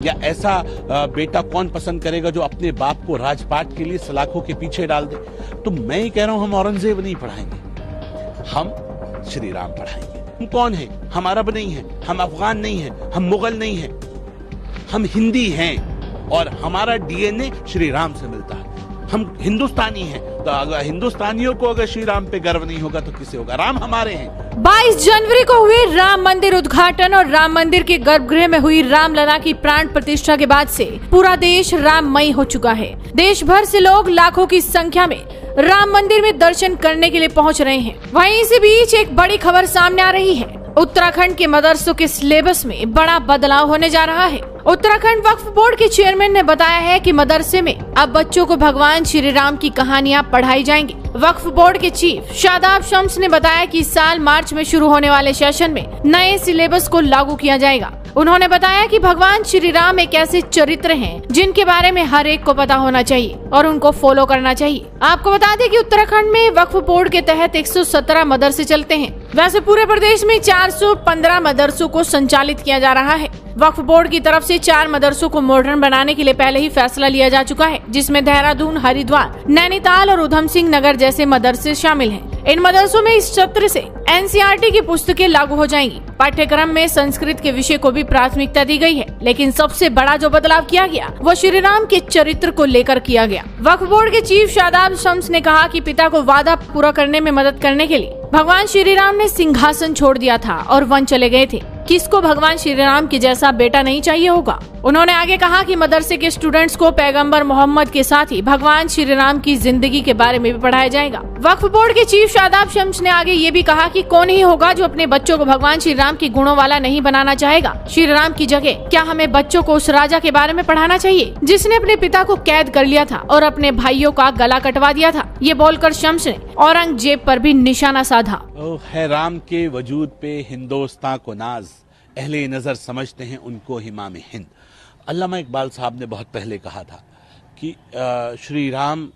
या ऐसा बेटा कौन पसंद करेगा जो अपने बाप को राजपाट के लिए सलाखों के पीछे डाल दे। तो मैं ही कह रहा हूं, हम औरंगजेब नहीं पढ़ाएंगे, हम श्री राम पढ़ाएंगे। हम कौन है? हम अरब नहीं है, हम अफगान नहीं है, हम मुगल नहीं है, हम हिंदी हैं और हमारा डीएनए श्री राम से मिलता है। हम हिंदुस्तानी हैं, तो अगर हिंदुस्तानियों को अगर श्री राम पे गर्व नहीं होगा तो किसे होगा? राम हमारे हैं। 22 जनवरी को हुए राम मंदिर उद्घाटन और राम मंदिर के गर्भगृह में हुई रामलला की प्राण प्रतिष्ठा के बाद से पूरा देश राममय हो चुका है। देश भर से लोग लाखों की संख्या में राम मंदिर में दर्शन करने के लिए पहुंच रहे हैं। वहीं इसी बीच एक बड़ी खबर सामने आ रही है। उत्तराखंड के मदरसों के सिलेबस में बड़ा बदलाव होने जा रहा है। उत्तराखंड वक्फ बोर्ड के चेयरमैन ने बताया है कि मदरसे में अब बच्चों को भगवान श्री राम की कहानियां पढ़ाई जाएंगी। वक्फ बोर्ड के चीफ शादाब शम्स ने बताया कि इस साल मार्च में शुरू होने वाले सेशन में नए सिलेबस को लागू किया जाएगा। उन्होंने बताया कि भगवान श्री राम एक ऐसे चरित्र हैं जिनके बारे में हर एक को पता होना चाहिए और उनको फॉलो करना चाहिए। आपको बता दें कि उत्तराखंड में वक्फ बोर्ड के तहत 117 मदरसे चलते हैं। वैसे पूरे प्रदेश में 415 मदरसों को संचालित किया जा रहा है। वक्फ बोर्ड की तरफ से 4 मदरसों को मॉडर्न बनाने के लिए पहले ही फैसला लिया जा चुका है, जिसमें देहरादून, हरिद्वार, नैनीताल और उधम सिंह नगर जैसे मदरसे शामिल हैं। इन मदरसों में इस सत्र से एनसीईआरटी की पुस्तकें लागू हो जाएंगी। पाठ्यक्रम में संस्कृत के विषय को भी प्राथमिकता दी गई है, लेकिन सबसे बड़ा जो बदलाव किया गया वो श्री राम के चरित्र को लेकर किया गया। वक्फ बोर्ड के चीफ शादाब शम्स ने कहा कि पिता को वादा पूरा करने में मदद करने के लिए भगवान श्री राम ने सिंहासन छोड़ दिया था और वन चले गए थे। किसको भगवान श्री राम के जैसा बेटा नहीं चाहिए होगा? उन्होंने आगे कहा कि मदरसे के स्टूडेंट्स को पैगंबर मोहम्मद के साथ ही भगवान श्री राम की जिंदगी के बारे में भी पढ़ाया जाएगा। वक्फ बोर्ड के चीफ शादाब शम्स ने आगे ये भी कहा कि कौन ही होगा जो अपने बच्चों को भगवान श्री राम के गुणों वाला नहीं बनाना चाहेगा। श्री राम की जगह क्या हमें बच्चों को उस राजा के बारे में पढ़ाना चाहिए जिसने अपने पिता को कैद कर लिया था और अपने भाइयों का गला कटवा दिया था? ये बोलकर शम्स ने औरंगजेब पर भी निशाना साधा। है राम के वजूद पे हिंदुस्तान को नाज, अहले नजर समझते हैं उनको इमाम हिंद। अल्लामा इकबाल साहब ने बहुत पहले कहा था कि श्री राम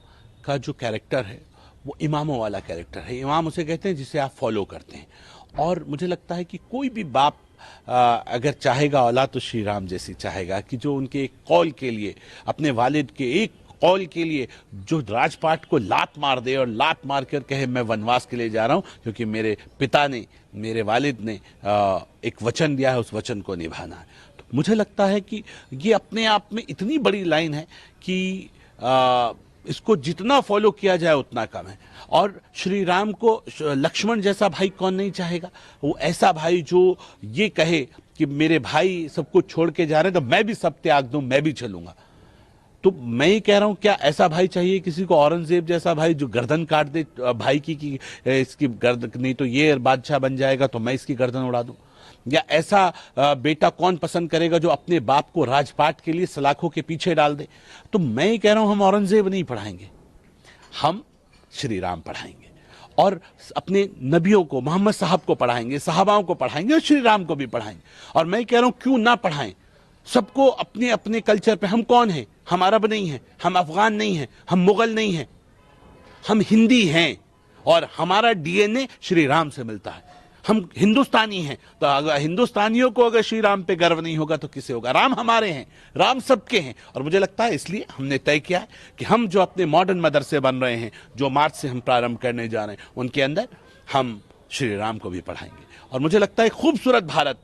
का जो कैरेक्टर है वो इमामों वाला कैरेक्टर है। इमाम उसे कहते हैं जिसे आप फॉलो करते हैं। और मुझे लगता है कि कोई भी बाप अगर चाहेगा औलाद तो श्री राम जैसी चाहेगा कि जो उनके एक कौल के लिए, अपने वालिद के एक कौल के लिए जो राजपाट को लात मार दे और लात मार कर कहे मैं वनवास के लिए जा रहा हूं क्योंकि मेरे पिता ने, मेरे वालिद ने एक वचन दिया है, उस वचन को निभाना है। तो मुझे लगता है कि ये अपने आप में इतनी बड़ी लाइन है कि इसको जितना फॉलो किया जाए उतना कम है। और श्री राम को लक्ष्मण जैसा भाई कौन नहीं चाहेगा? वो ऐसा भाई जो ये कहे कि मेरे भाई सब कुछ छोड़ के जा रहे हैं तो मैं भी सब त्याग दूं, मैं भी चलूंगा। तो मैं ही कह रहा हूं, क्या ऐसा भाई चाहिए किसी को? औरंगजेब जैसा भाई जो गर्दन काट दे भाई की इसकी गर्दन, नहीं तो ये बादशाह बन जाएगा तो मैं इसकी गर्दन उड़ा दूं। या ऐसा बेटा कौन पसंद करेगा जो अपने बाप को राजपाट के लिए सलाखों के पीछे डाल दे? तो मैं ही कह रहा हूं, हम औरंगजेब नहीं पढ़ाएंगे, हम श्री राम पढ़ाएंगे और अपने नबियों को, मोहम्मद साहब को पढ़ाएंगे, सहाबाओं को पढ़ाएंगे और श्री राम को भी पढ़ाएंगे। और मैं कह रहा हूं क्यों ना पढ़ाएं, सबको अपने अपने कल्चर पे। हम कौन है? हम अरब नहीं है, हम अफगान नहीं है, हम मुगल नहीं है, हम हिंदी हैं और हमारा डीएनए श्री राम से मिलता है। हम हिंदुस्तानी हैं, तो अगर हिंदुस्तानियों को अगर श्री राम पे गर्व नहीं होगा तो किसे होगा? राम हमारे हैं, राम सबके हैं। और मुझे लगता है इसलिए हमने तय किया है कि हम जो अपने मॉडर्न मदरसे बन रहे हैं, जो मार्च से हम प्रारंभ करने जा रहे हैं, उनके अंदर हम श्री राम को भी पढ़ाएंगे। और मुझे लगता है खूबसूरत भारत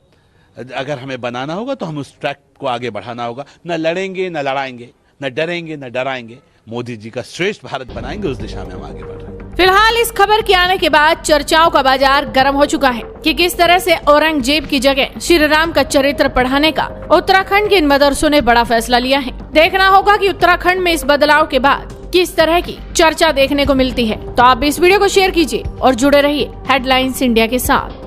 अगर हमें बनाना होगा तो हम उस ट्रैक को आगे बढ़ाना होगा। न लड़ेंगे, न लड़ाएंगे, न डरेंगे, न डराएंगे। मोदी जी का श्रेष्ठ भारत बनाएंगे, उस दिशा में हम आगे बढ़ रहे हैं। फिलहाल इस खबर के आने के बाद चर्चाओं का बाजार गर्म हो चुका है कि किस तरह से औरंगजेब की जगह श्री राम का चरित्र पढ़ाने का उत्तराखंड के इन मदरसों ने बड़ा फैसला लिया है। देखना होगा कि उत्तराखंड में इस बदलाव के बाद किस तरह की चर्चा देखने को मिलती है। तो आप इस वीडियो को शेयर कीजिए और जुड़े रहिए हेडलाइंस इंडिया के साथ।